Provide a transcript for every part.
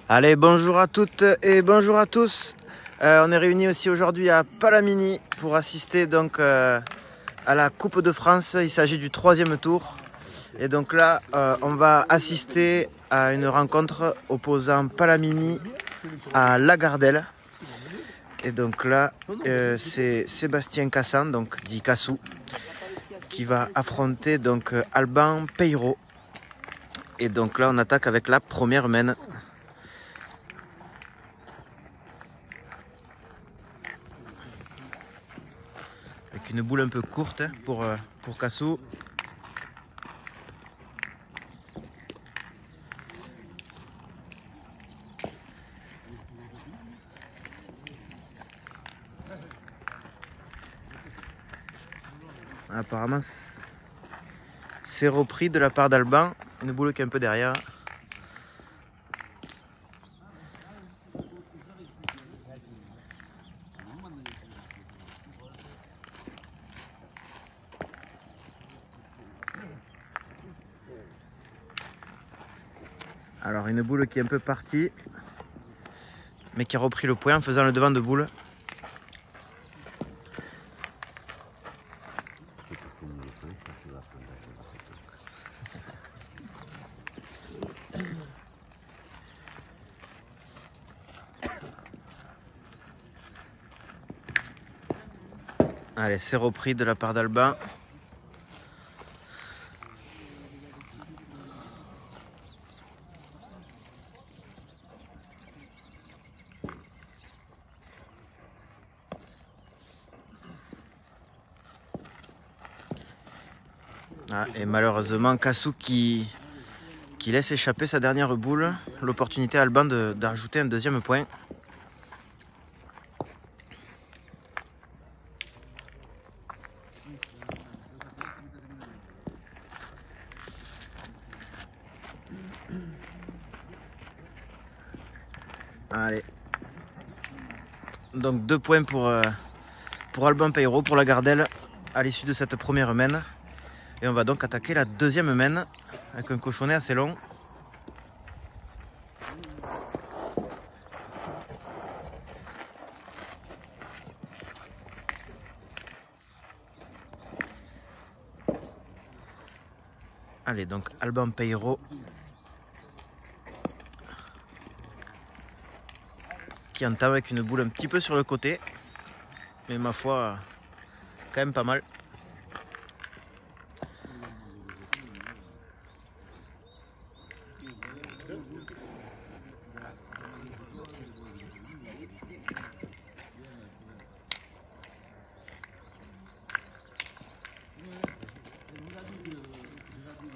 Allez, bonjour à toutes et bonjour à tous. On est réunis aussi aujourd'hui à Palamini pour assister donc à la Coupe de France. Il s'agit du 3e tour. Et donc là, on va assister à une rencontre opposant Palamini à Lagardère. Et donc là, c'est Sébastien Cassan, donc dit Cassou, qui va affronter donc Alban Peiro. Et donc là, on attaque avec la première main. Avec une boule un peu courte pour Cassou. Apparemment, c'est repris de la part d'Alban. Une boule qui est un peu derrière. Alors une boule qui est un peu partie, mais qui a repris le point en faisant le devant de boule. Allez, c'est repris de la part d'Alban. Ah, et malheureusement, Cassou qui laisse échapper sa dernière boule. L'opportunité à Alban de rajouter un deuxième point. Allez. Donc 2 points pour Alban Peiro, pour Lagardère, à l'issue de cette première main. Et on va donc attaquer la deuxième main avec un cochonnet assez long. Allez, donc Alban Peiro qui entame avec une boule un petit peu sur le côté, mais ma foi, quand même pas mal.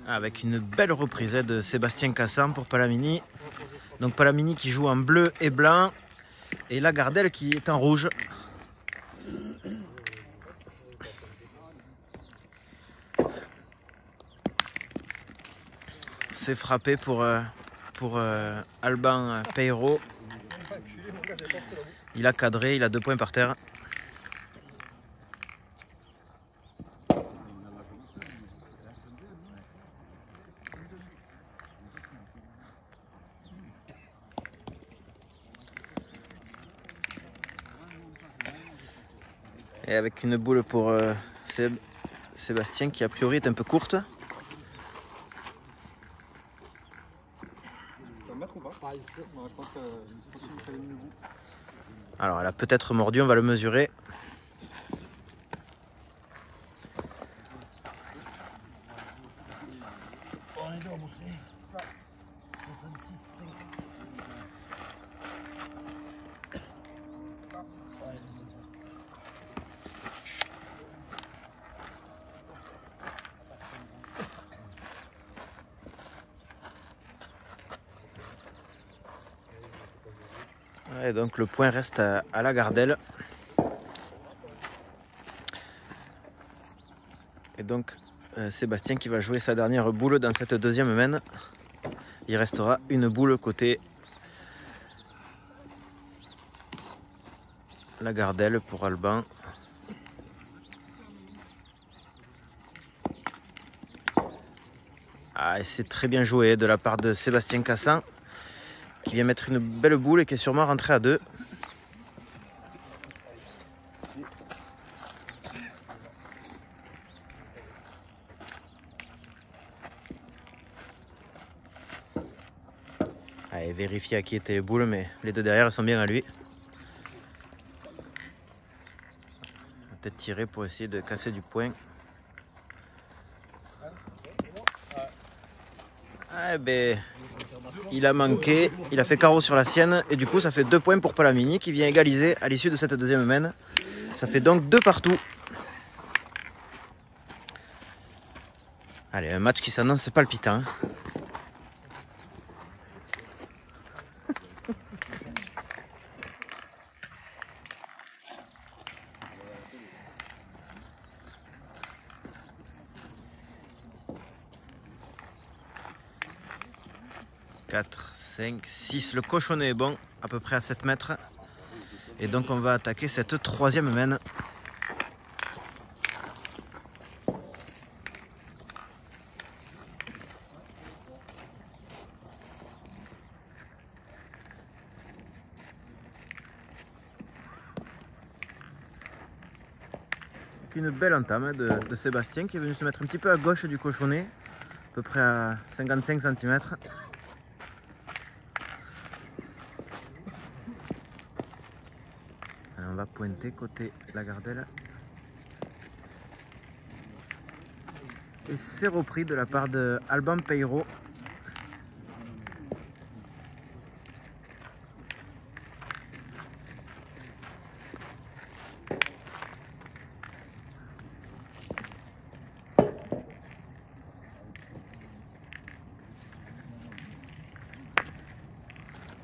Avec une belle reprise de Sébastien Cassan pour Palamini. Donc Palamini qui joue en bleu et blanc et Lagardère qui est en rouge. C'est frappé pour Alban Peiro. Il a cadré, il a 2 points par terre. Et avec une boule pour Sébastien qui a priori est un peu courte. Alors elle a peut-être mordu, on va le mesurer. Et donc le point reste à Lagardère. Et donc Sébastien qui va jouer sa dernière boule dans cette deuxième main. Il restera une boule côté Lagardère pour Alban. Ah, et c'est très bien joué de la part de Sébastien Cassan qui vient mettre une belle boule et qui est sûrement rentré à 2. Allez, vérifier à qui étaient les boules, mais les deux derrière elles sont bien à lui. On va peut-être tirer pour essayer de casser du point. Ah ben, il a manqué, il a fait carreau sur la sienne et du coup ça fait 2 points pour Palamini qui vient égaliser à l'issue de cette deuxième main. Ça fait donc 2 partout. Allez, un match qui s'annonce palpitant. « 4, 5, 6. Le cochonnet est bon, à peu près à 7 mètres. Et donc on va attaquer cette troisième main. Une belle entame de Sébastien qui est venu se mettre un petit peu à gauche du cochonnet, à peu près à 55 cm. On va pointer côté Lagardelle. Et c'est repris de la part de Alban Peiro.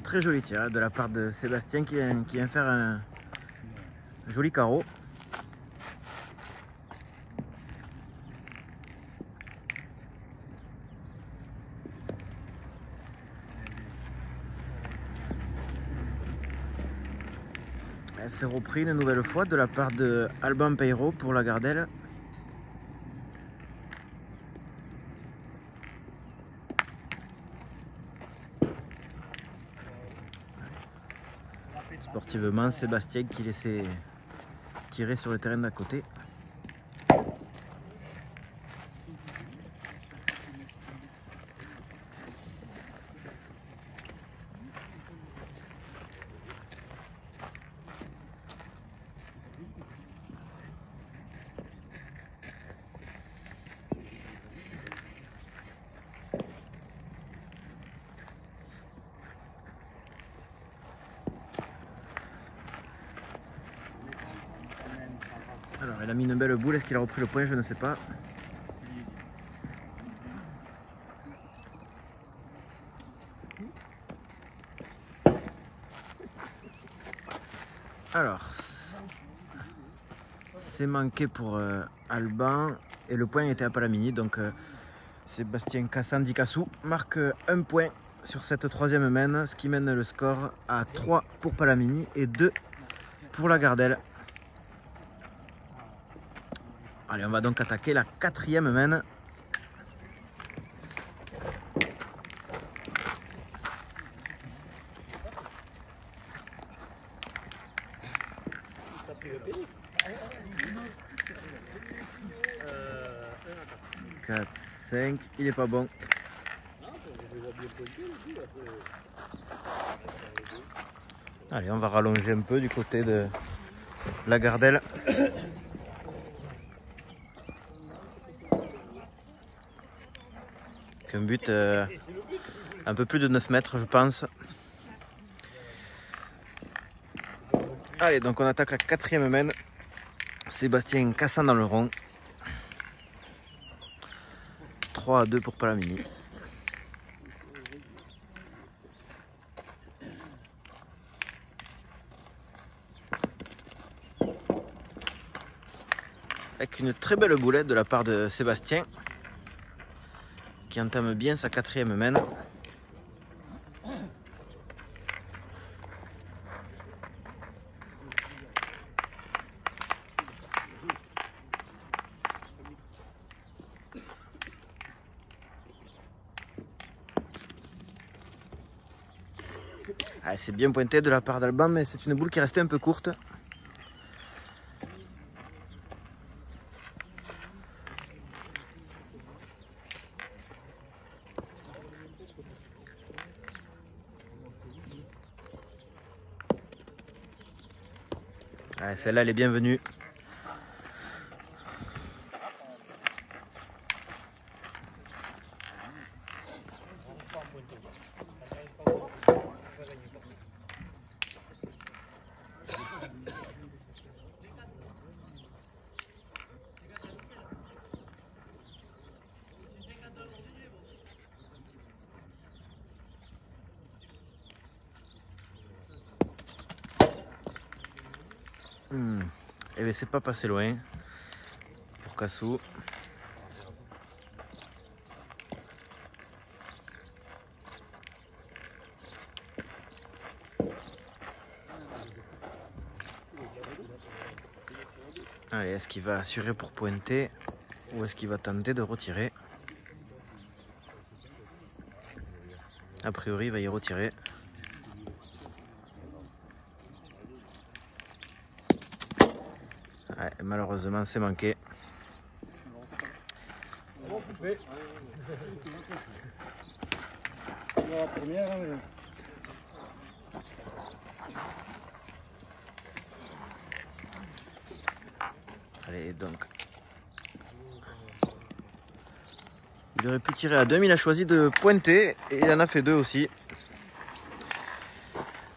Très joli tir de la part de Sébastien qui vient faire un joli carreau. C'est repris une nouvelle fois de la part de Alban Peiro pour Lagardelle. Sportivement, Sébastien qui laissait tirer sur le terrain d'à côté. Alors, il a mis une belle boule. Est-ce qu'il a repris le point? Je ne sais pas. Alors, c'est manqué pour Alban et le point était à Palamini. Donc, Sébastien Cassan-Dicassou marque un point sur cette troisième main, ce qui mène le score à 3 pour Palamini et 2 pour Lagardelle. Allez, on va donc attaquer la quatrième main. « 4, 5, il est pas bon. Allez, on va rallonger un peu du côté de Lagardelle. Un but un peu plus de 9 mètres, je pense. Allez, donc on attaque la quatrième main. Sébastien Cassan dans le rond. 3-2 pour Palamini. Avec une très belle boulette de la part de Sébastien, qui entame bien sa quatrième main. Ah, c'est bien pointé de la part d'Alban, mais c'est une boule qui est restée un peu courte. Ah, celle-là, elle est bienvenue. Eh bien, c'est pas passé loin pour Cassou. Allez, est-ce qu'il va assurer pour pointer ou est-ce qu'il va tenter de retirer? A priori, il va y retirer. Ouais, malheureusement, c'est manqué. Allez, donc. Il aurait pu tirer à 2, mais il a choisi de pointer et il en a fait 2 aussi.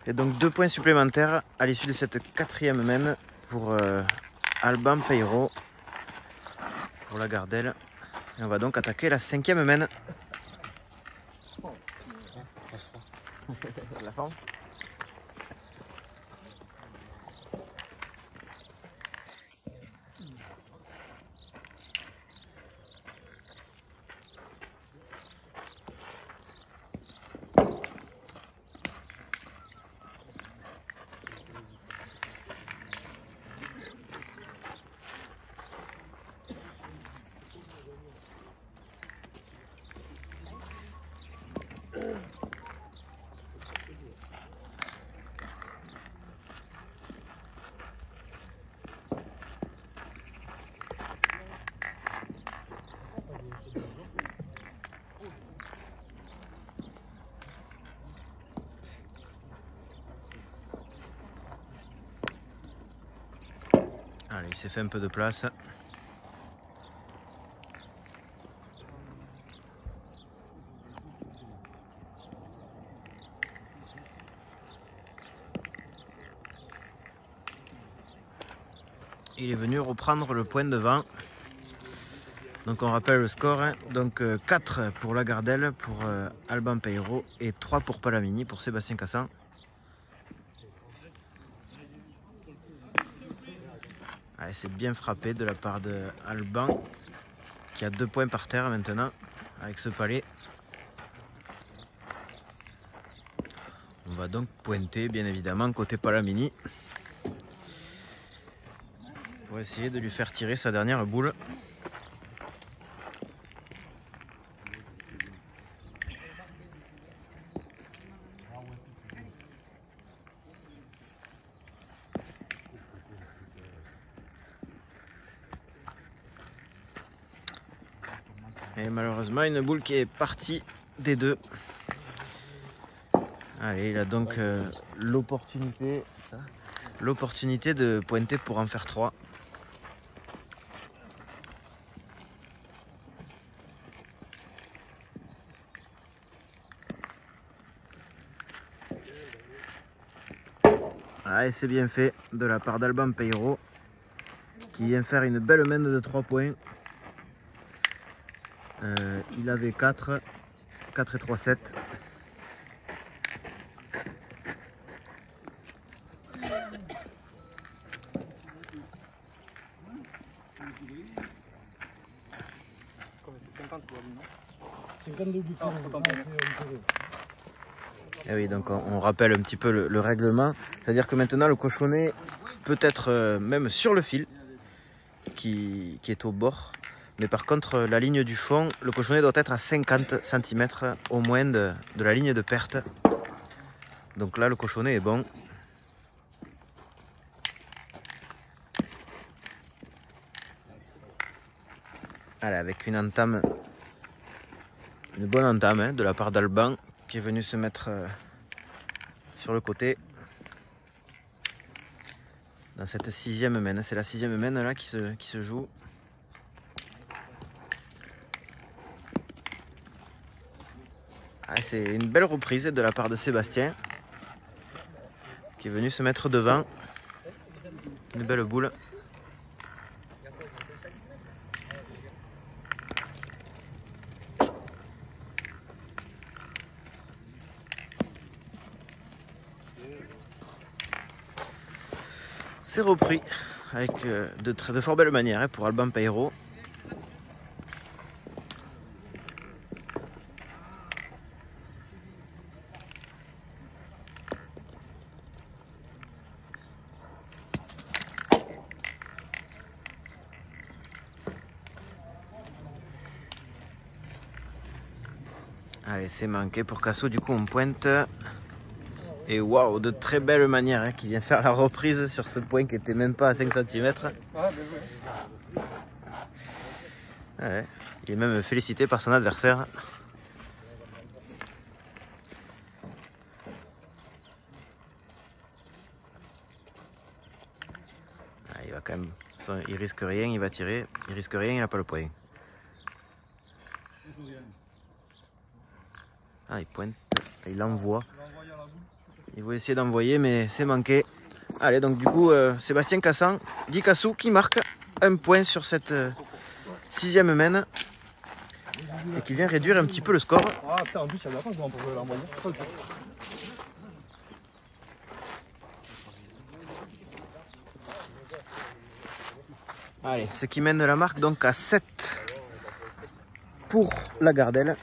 Et donc 2 points supplémentaires à l'issue de cette 4e mène pour Alban Peiro pour la Gardelle. Et on va donc attaquer la 5e mène. La forme. Allez, il s'est fait un peu de place. Il est venu reprendre le point devant. Donc on rappelle le score, hein. Donc 4 pour la Gardelle, pour Alban Peiro et 3 pour Palamini, pour Sébastien Cassan. C'est bien frappé de la part de Alban, qui a 2 points par terre maintenant, avec ce palais. On va donc pointer, bien évidemment, côté Palamini, pour essayer de lui faire tirer sa dernière boule. Et malheureusement, une boule qui est partie des 2. Allez, il a donc l'opportunité de pointer pour en faire 3. Et c'est bien fait de la part d'Alban Peiro, qui vient faire une belle mène de 3 points. Il avait 4 et 3, 7. Et oui, donc on rappelle un petit peu le règlement, c'est-à-dire que maintenant le cochonnet peut être même sur le fil qui est au bord, mais par contre la ligne du fond, le cochonnet doit être à 50 cm au moins de la ligne de perte. Donc là, le cochonnet est bon. Allez, avec une entame, une bonne entame hein, de la part d'Alban qui est venu se mettre sur le côté. Dans cette 6e mène, c'est la 6e mène là qui se joue. Ah, c'est une belle reprise de la part de Sébastien qui est venu se mettre devant. Une belle boule. C'est repris avec de fort belles manières hein, pour Alban Peiro. Allez, c'est manqué pour Casso, du coup on pointe. Et waouh, de très belles manières hein, qui vient faire la reprise sur ce point qui était même pas à 5 cm. Ouais, il est même félicité par son adversaire. Ah, il va quand même, il risque rien, il va tirer. Il risque rien, il n'a pas le point. Ah, il pointe, il l'envoie. Il va essayer d'envoyer, mais c'est manqué. Allez, donc du coup, Sébastien Cassan, Guy Cassou qui marque un point sur cette 6e mène et qui vient réduire un petit peu le score. Ah putain, en plus, il y a de la France pour l'envoyer. Allez, ce qui mène la marque donc à 7 pour la Gardelle,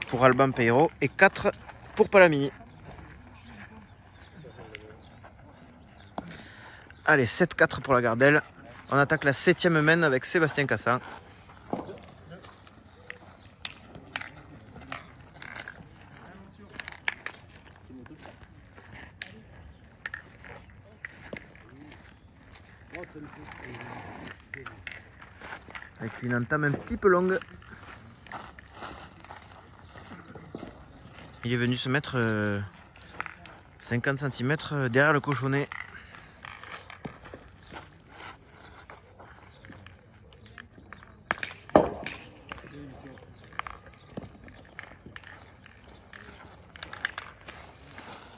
pour Alban Peiro, et 4 pour Palamini. Allez, 7-4 pour la Gardelle. On attaque la 7e mène avec Sébastien Cassan. Avec une entame un petit peu longue. Il est venu se mettre 50 cm derrière le cochonnet.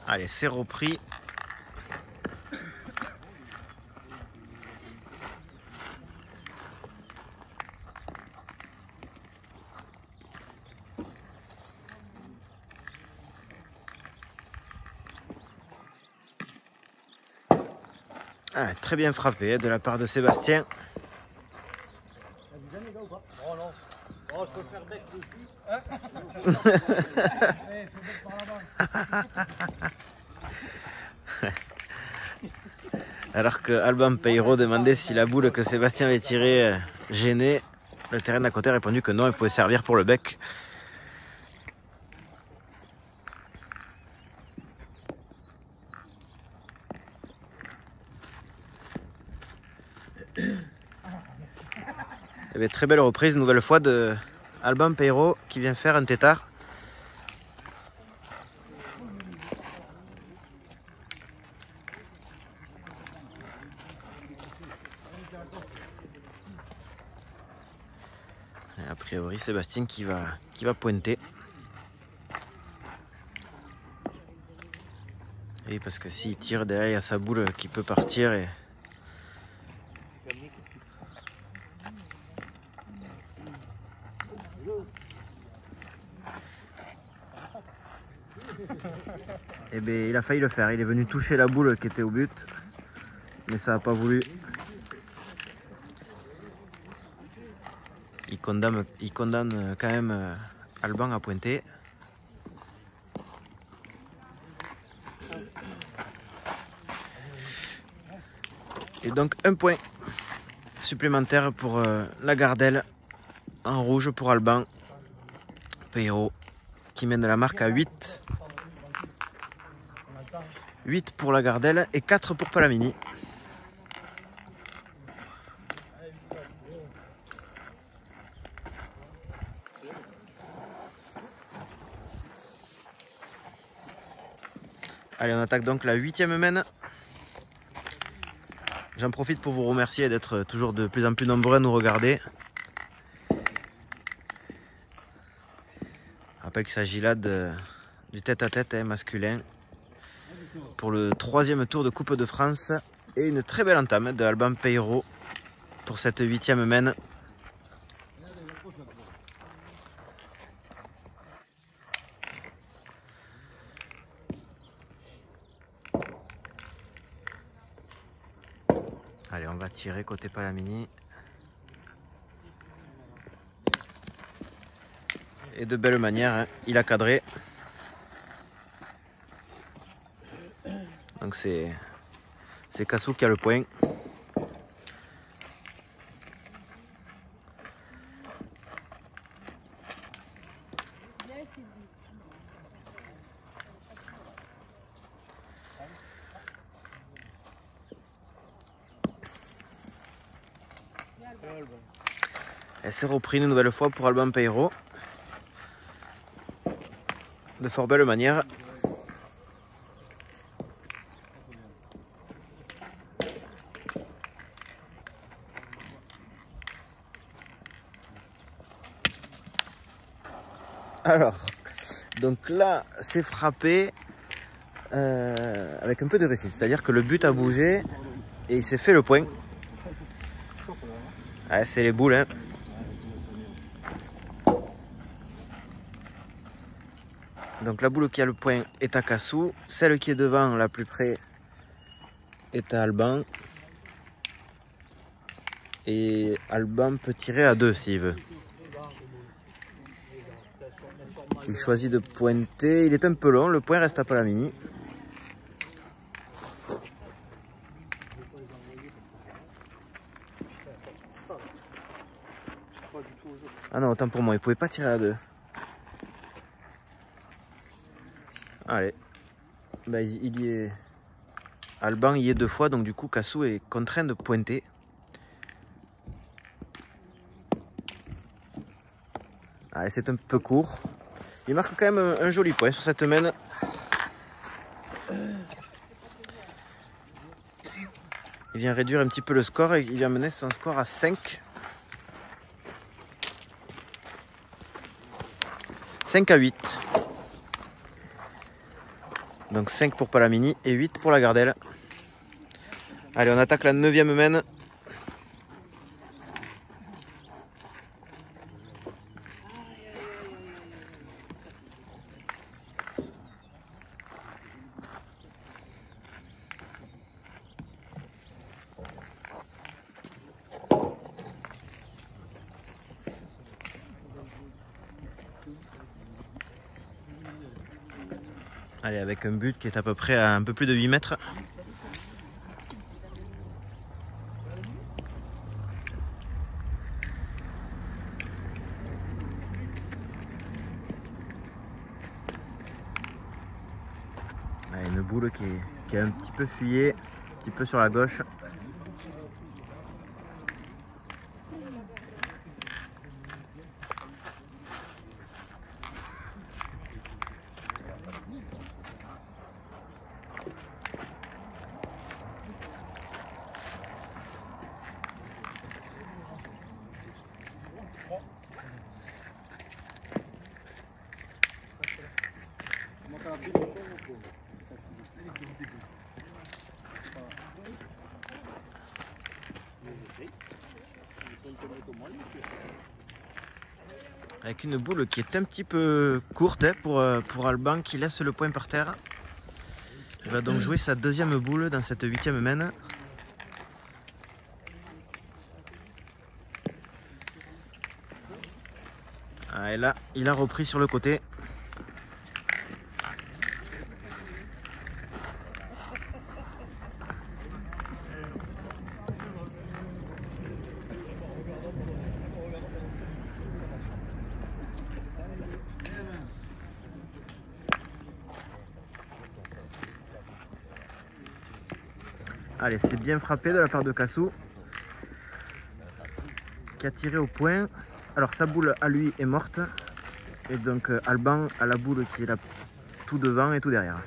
Allez, c'est repris. Ah, très bien frappé de la part de Sébastien. Oh non. Oh, je peux faire bec dessus. Alors que Alban Peiro demandait si la boule que Sébastien avait tirée gênait, le terrain d'à côté a répondu que non, elle pouvait servir pour le bec. Il y avait très belle reprise, une nouvelle fois de Alban Peiro qui vient faire un tétard. Et a priori, Sébastien qui va pointer. Et parce que s'il tire derrière, il y a sa boule qui peut partir. Et... Eh bien, il a failli le faire. Il est venu toucher la boule qui était au but. Mais ça n'a pas voulu. Il condamne quand même Alban à pointer. Et donc un point supplémentaire pour la Gardelle en rouge pour Alban Peiro qui mène la marque à 8. 8 pour la Gardelle et 4 pour Palamini. Allez, on attaque donc la 8e mène. J'en profite pour vous remercier d'être toujours de plus en plus nombreux à nous regarder. Je rappelle qu'il s'agit là du tête-à-tête masculin pour le 3e tour de Coupe de France et une très belle entame de Alban Peiro pour cette 8e mène. Allez, on va tirer côté Palamini. Et de belle manière, hein. Il a cadré. Donc c'est Cassou qui a le point. Elle s'est reprise une nouvelle fois pour Alban Peiro. De fort belle manière. Alors, donc là, c'est frappé avec un peu de réussite. C'est-à-dire que le but a bougé et il s'est fait le point. Ouais, c'est les boules, hein. Donc la boule qui a le point est à Cassou. Celle qui est devant, la plus près, est à Alban. Et Alban peut tirer à 2 s'il veut. Il choisit de pointer. Il est un peu long. Le point reste à Palamini. Ah non, autant pour moi. Il ne pouvait pas tirer à 2. Allez. Bah, il y est... Alban y est 2 fois. Donc du coup, Cassou est contraint de pointer. Allez, c'est un peu court. Il marque quand même un joli point sur cette mène. Il vient réduire un petit peu le score et il vient mener son score à 5. 5 à 8. Donc 5 pour Palamini et 8 pour la Gardelle. Allez, on attaque la 9e mène. Allez, avec un but qui est à peu près à un peu plus de 8 mètres. Allez, une boule qui est un petit peu fuyée, un petit peu sur la gauche. Avec une boule qui est un petit peu courte pour Alban qui laisse le point par terre. Il va donc jouer sa 2e boule dans cette 8e mène. Ah, et là, il a repris sur le côté. Allez, c'est bien frappé de la part de Cassou, qui a tiré au point. Alors sa boule à lui est morte. Et donc Alban a la boule qui est là tout devant et tout derrière.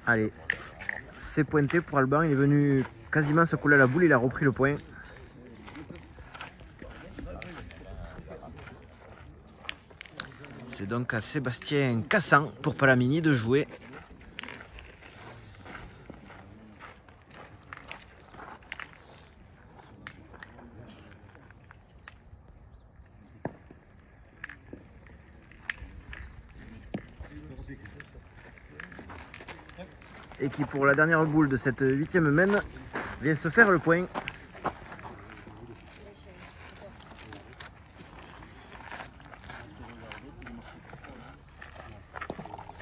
Allez, c'est pointé pour Alban. Il est venu quasiment se coller à la boule. Il a repris le point. C'est donc à Sébastien Cassan pour Palamini de jouer. Et qui pour la dernière boule de cette 8e main vient se faire le point.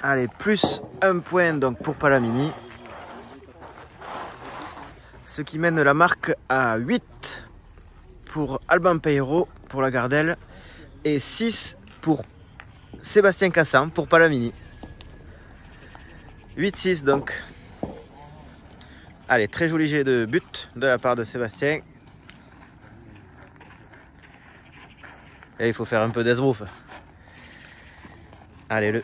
Allez, plus un point donc pour Palamini. Ce qui mène la marque à 8 pour Alban Peiro pour la Gardelle et 6 pour Sébastien Cassan pour Palamini. 8-6 donc. Allez, très joli jet de but de la part de Sébastien. Et il faut faire un peu d'esbrouf. Allez,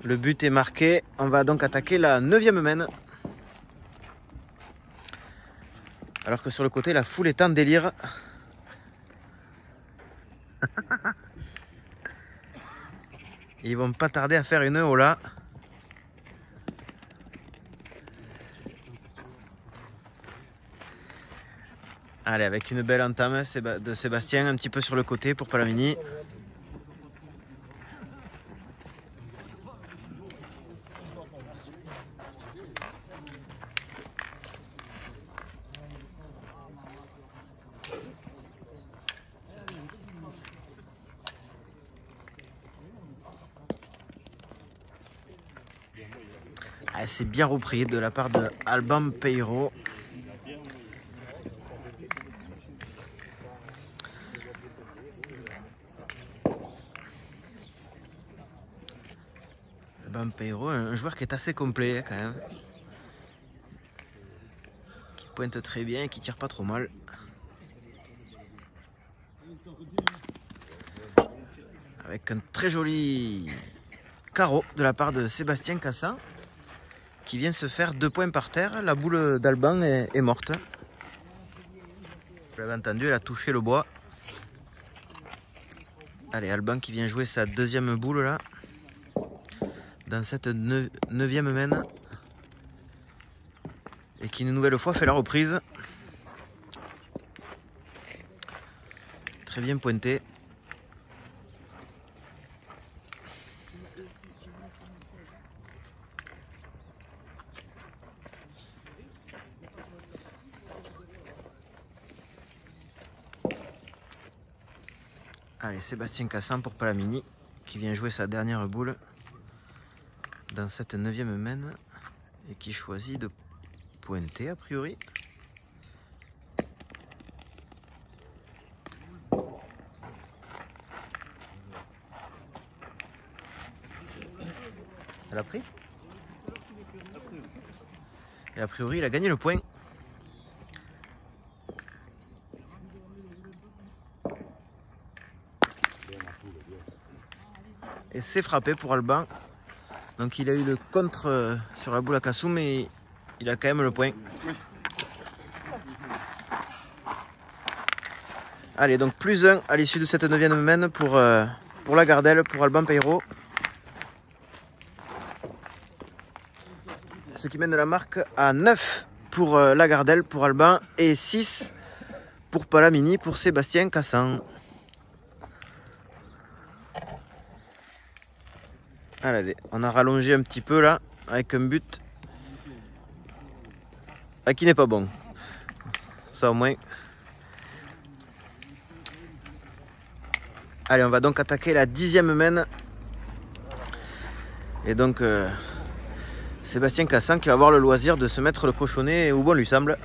le but est marqué. On va donc attaquer la 9e main. Alors que sur le côté, la foule est en délire. Ils vont pas tarder à faire une hola. Allez, avec une belle entame de Sébastien, un petit peu sur le côté pour Palamini. C'est bien repris de la part de Alban Peiro. Alban Peiro, un joueur qui est assez complet quand même. Qui pointe très bien et qui tire pas trop mal. Avec un très joli carreau de la part de Sébastien Cassan, qui vient se faire 2 points par terre. La boule d'Alban est morte. Vous l'avez entendu, elle a touché le bois. Allez, Alban qui vient jouer sa 2e boule là. Dans cette 9e main. Et qui une nouvelle fois fait la reprise. Très bien pointé. Allez, Sébastien Cassan pour Palamini, qui vient jouer sa dernière boule dans cette 9e main et qui choisit de pointer a priori. Elle a pris. Et a priori, il a gagné le point. Et c'est frappé pour Alban. Donc il a eu le contre sur la boule à Cassou, mais il a quand même le point. Allez, donc plus 1 à l'issue de cette 9e main pour la Gardelle, pour Alban Peiro. Ce qui mène la marque à 9 pour la Gardelle, pour Alban, et 6 pour Palamini, pour Sébastien Cassan. Allez, on a rallongé un petit peu là, avec un but qui n'est pas bon. Ça au moins. Allez, on va donc attaquer la 10e main. Et donc, Sébastien Cassan qui va avoir le loisir de se mettre le cochonnet où bon lui semble.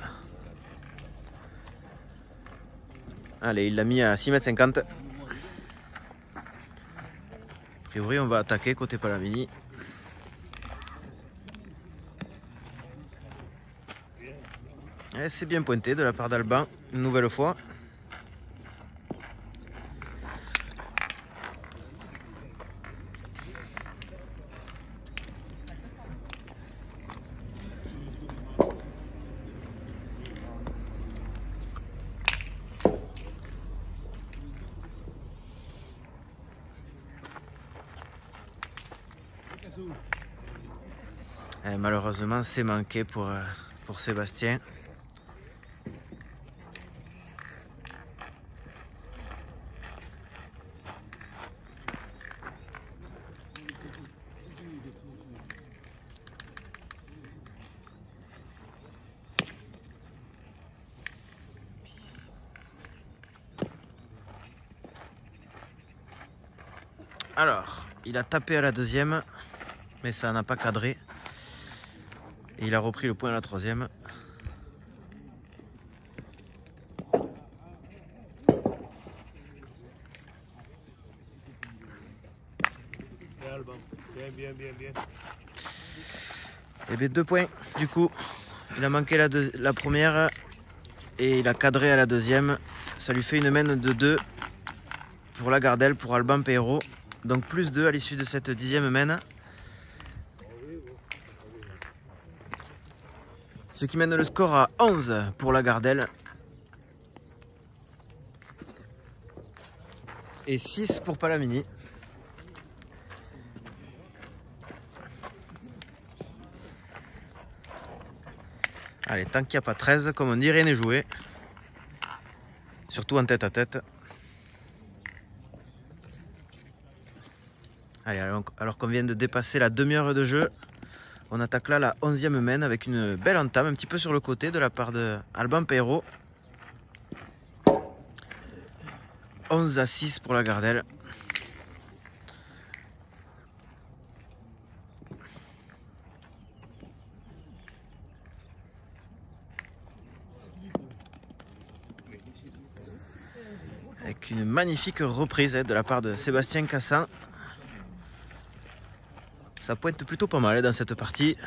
Allez, il l'a mis à 6,50 m. A priori, on va attaquer côté Palamini. C'est bien pointé de la part d'Alban, une nouvelle fois. Et malheureusement, c'est manqué pour Sébastien. Alors, il a tapé à la deuxième, mais ça n'a pas cadré. Et il a repris le point à la troisième. Bien. Et bien 2 points du coup. Il a manqué la première et il a cadré à la deuxième. Ça lui fait une mène de 2 pour la Gardelle, pour Alban Peiro. Donc plus 2 à l'issue de cette 10e mène. Ce qui mène le score à 11 pour la Gardelle. Et 6 pour Palamini. Allez, tant qu'il n'y a pas 13, comme on dit, rien n'est joué. Surtout en tête à tête. Allez, alors qu'on vient de dépasser la demi-heure de jeu, on attaque là la 11e mène avec une belle entame, un petit peu sur le côté de la part de Alban Peiro. 11-6 pour la Gardelle. Avec une magnifique reprise de la part de Sébastien Cassan. Ça pointe plutôt pas mal dans cette partie.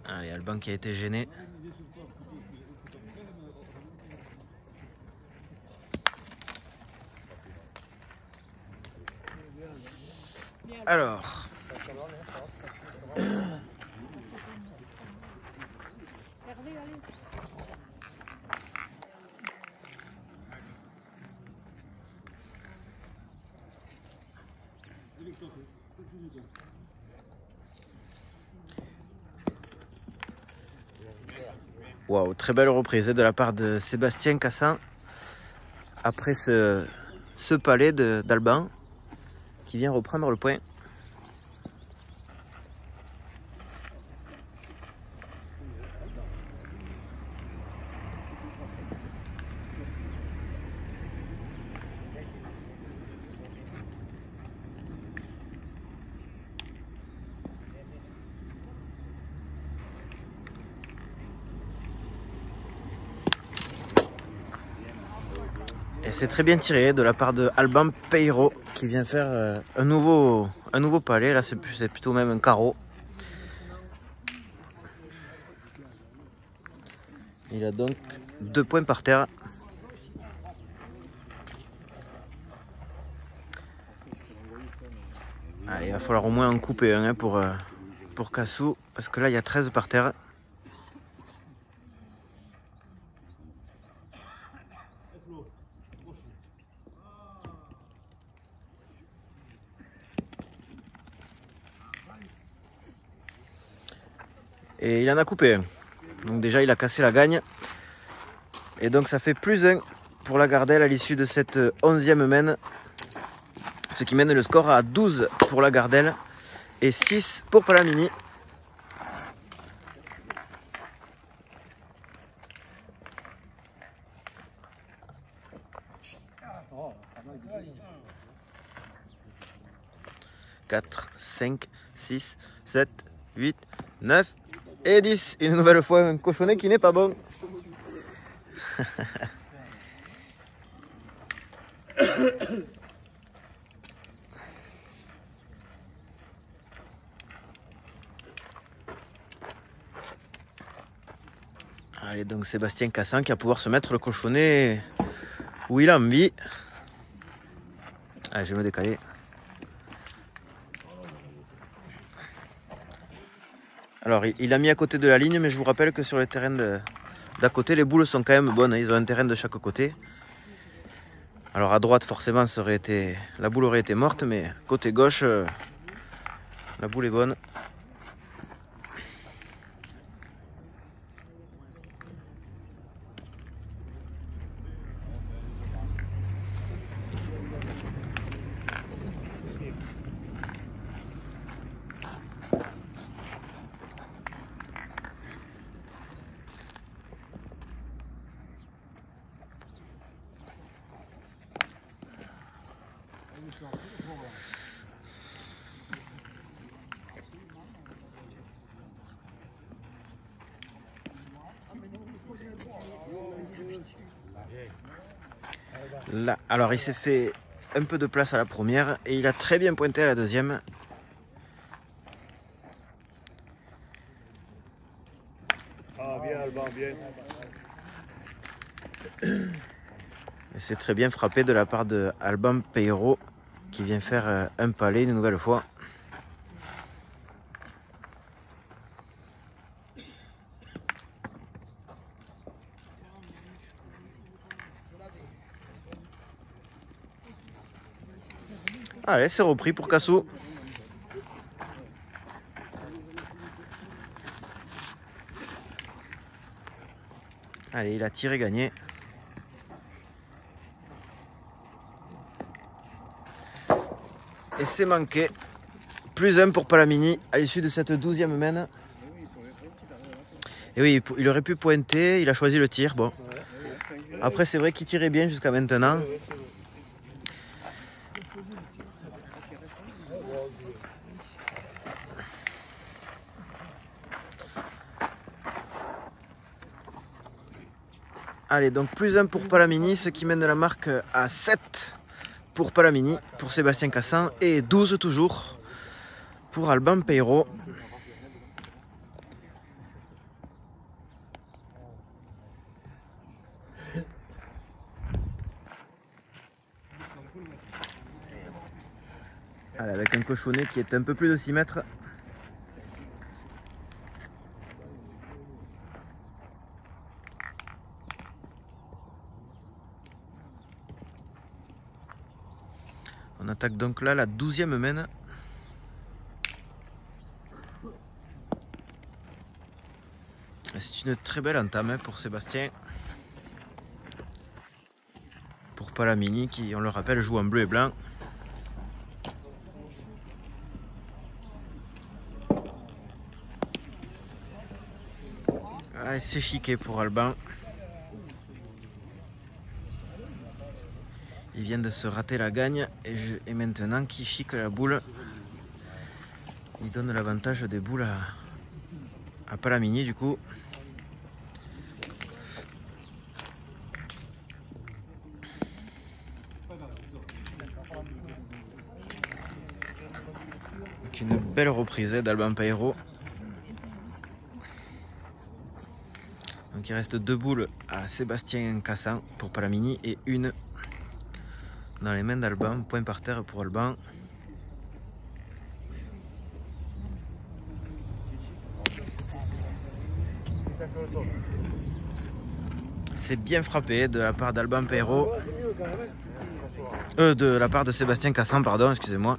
Allez, Alban qui a été gêné. Alors, waouh, très belle reprise de la part de Sébastien Cassan après ce palais d'Alban qui vient reprendre le point. Et c'est très bien tiré de la part de Alban Peiro qui vient faire un nouveau palais. Là, c'est plutôt même un carreau. Il a donc 2 points par terre. Allez, il va falloir au moins en couper un pour Cassou, parce que là, il y a 13 par terre. Et il en a coupé un. Donc déjà, il a cassé la gagne. Et donc, ça fait plus 1 pour la Gardelle à l'issue de cette 11e mène. Ce qui mène le score à 12 pour la Gardelle et 6 pour Palamini. 4, 5, 6, 7, 8, 9 et 10. Une nouvelle fois, un cochonnet qui n'est pas bon. Allez, donc Sébastien Cassan qui va pouvoir se mettre le cochonnet où il a envie. Allez, je vais me décaler. Alors, il a mis à côté de la ligne, mais je vous rappelle que sur les terrains d'à côté, les boules sont quand même bonnes. Ils ont un terrain de chaque côté. Alors, à droite, forcément, la boule aurait été morte, mais côté gauche, la boule est bonne. Là, alors il s'est fait un peu de place à la première et il a très bien pointé à la deuxième. Ah bien Alban, bien. Et c'est très bien frappé de la part de Alban Peiro qui vient faire un palais une nouvelle fois. Allez, c'est repris pour Cassou. Allez, il a tiré gagné. Et c'est manqué. Plus 1 pour Palamini à l'issue de cette 12e mène. Et oui, il aurait pu pointer, il a choisi le tir. Bon. Après, c'est vrai qu'il tirait bien jusqu'à maintenant. Allez, donc plus 1 pour Palamini, ce qui mène la marque à 7 pour Palamini, pour Sébastien Cassan, et 12 toujours pour Alban Peiro. Allez, avec un cochonnet qui est un peu plus de 6 mètres. On attaque donc là la 12e mène. C'est une très belle entame pour Sébastien. Pour Palamini qui, on le rappelle, joue en bleu et blanc. Ah, c'est chiqué pour Alban. Il vient de se rater la gagne et maintenant qui chique la boule, il donne l'avantage des boules à Palamini du coup. Donc une belle reprise d'Alban Peiro. Donc il reste 2 boules à Sébastien Cassan pour Palamini et une dans les mains d'Alban. Point par terre pour Alban. C'est bien frappé de la part d'Alban Peiro. De la part de Sébastien Cassan, pardon, excusez-moi.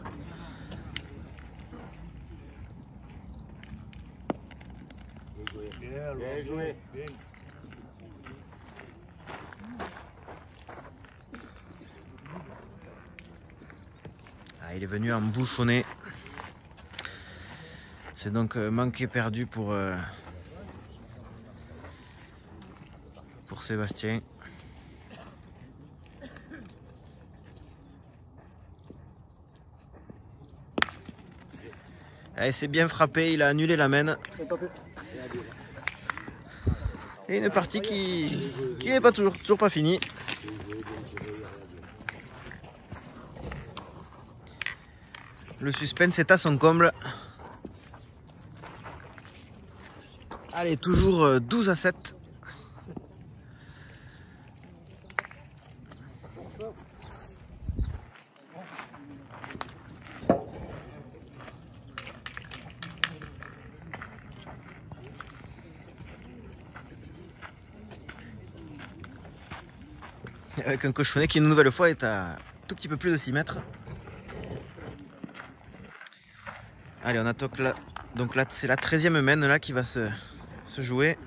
Bien joué. Ah, il est venu en bouchonner. C'est donc manqué perdu pour Sébastien. Allez, c'est bien frappé, il a annulé la main. Et une partie qui n'est pas toujours pas finie. Le suspense est à son comble. Allez, toujours 12-7. Avec un cochonnet qui une nouvelle fois est à un tout petit peu plus de 6 mètres. Allez, on attaque là. Donc là, c'est la 13e mène là qui va se jouer.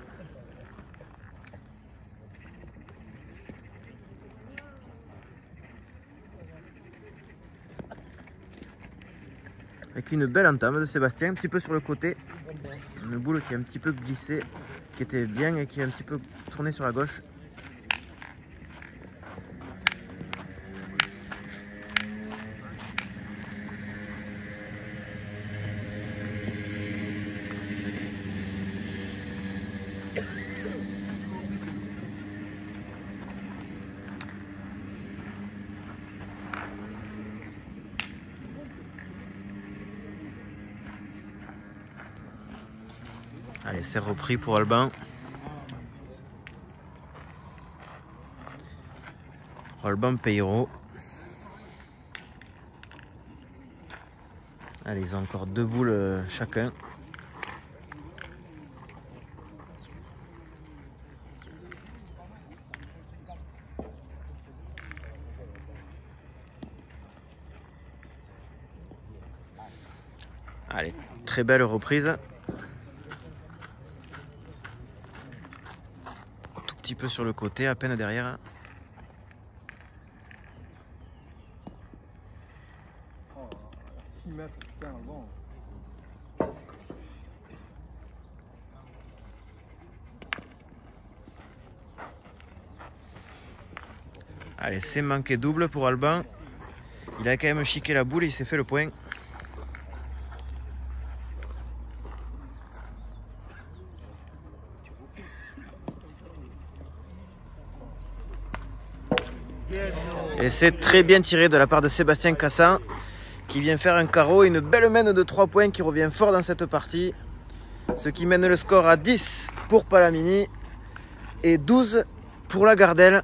Avec une belle entame de Sébastien, un petit peu sur le côté. Une boule qui est un petit peu glissée, qui était bien et qui est un petit peu tournée sur la gauche. Allez, c'est repris pour Albin. Pour Albin Peiro. Allez, ils ont encore 2 boules chacun. Allez, très belle reprise. Tout petit peu sur le côté, à peine derrière. Oh, 6 mètres, putain, bon. Allez, c'est manqué double pour Albin. Il a quand même chiqué la boule et il s'est fait le point. Et c'est très bien tiré de la part de Sébastien Cassan qui vient faire un carreau et une belle mène de 3 points qui revient fort dans cette partie. Ce qui mène le score à 10 pour Palamini et 12 pour la Gardelle.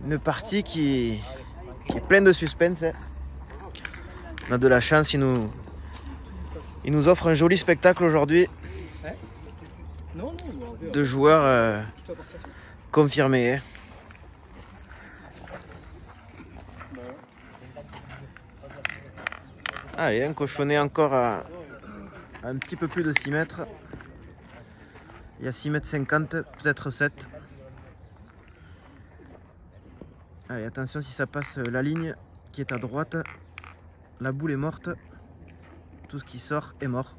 Une partie qui est pleine de suspense. On a de la chance, il nous offre un joli spectacle aujourd'hui. De joueurs confirmés. Allez, un cochonnet encore à un petit peu plus de 6 mètres. Il y a 6 mètres 50, peut-être 7. Allez, attention si ça passe la ligne qui est à droite. La boule est morte. Tout ce qui sort est mort.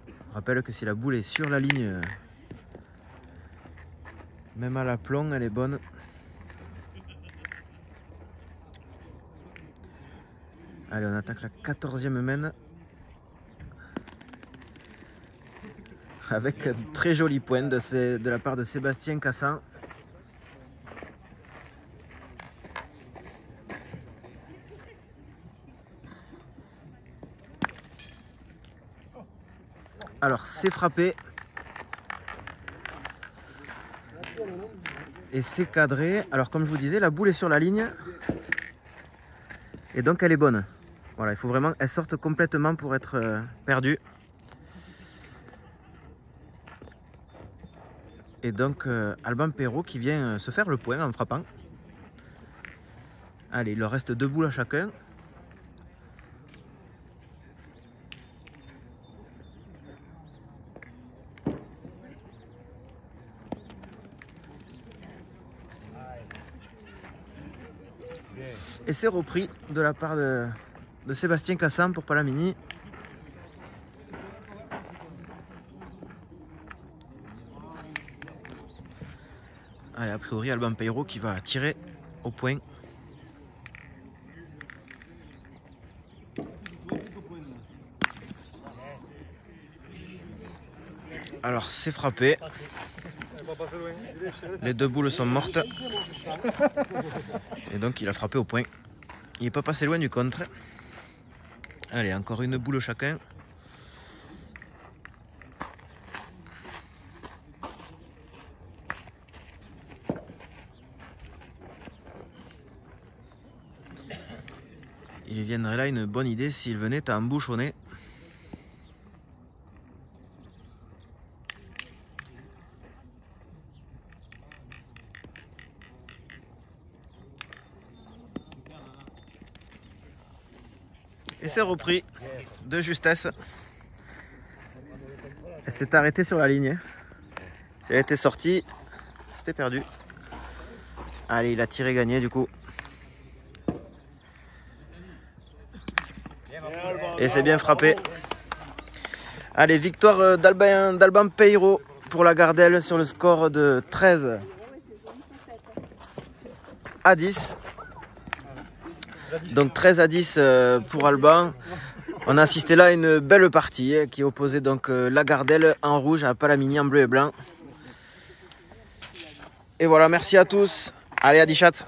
Je rappelle que si la boule est sur la ligne, même à l'aplomb, elle est bonne. Allez, on attaque la 14e mène. Avec un très joli point de la part de Sébastien Cassan. Alors, c'est frappé. Et c'est cadré. Alors, comme je vous disais, la boule est sur la ligne. Et donc, elle est bonne. Voilà, il faut vraiment qu'elle sorte complètement pour être perdue. Et donc, Albin Peiro qui vient se faire le point en frappant. Allez, il leur reste 2 boules à chacun. Et c'est repris de la part de Sébastien Cassan pour Palamini. Allez, a priori, Albin Peiro qui va tirer au point. c'est frappé. Les deux boules sont mortes. Et donc il a frappé au point. Il n'est pas passé loin du contre. Allez, encore une boule chacun. Il viendrait là une bonne idée s'il venait à embouchonner. Et c'est repris de justesse. Elle s'est arrêtée sur la ligne. Si elle était sortie, c'était perdu. Allez, il a tiré gagné du coup. Et c'est bien frappé. Allez, victoire d'Alban Peiro pour la Gardelle sur le score de 13 à 10. Donc 13 à 10 pour Alban. On a assisté là à une belle partie qui opposait donc la Gardelle en rouge à Palamini en bleu et blanc. Et voilà, merci à tous. Allez, à 10 chat.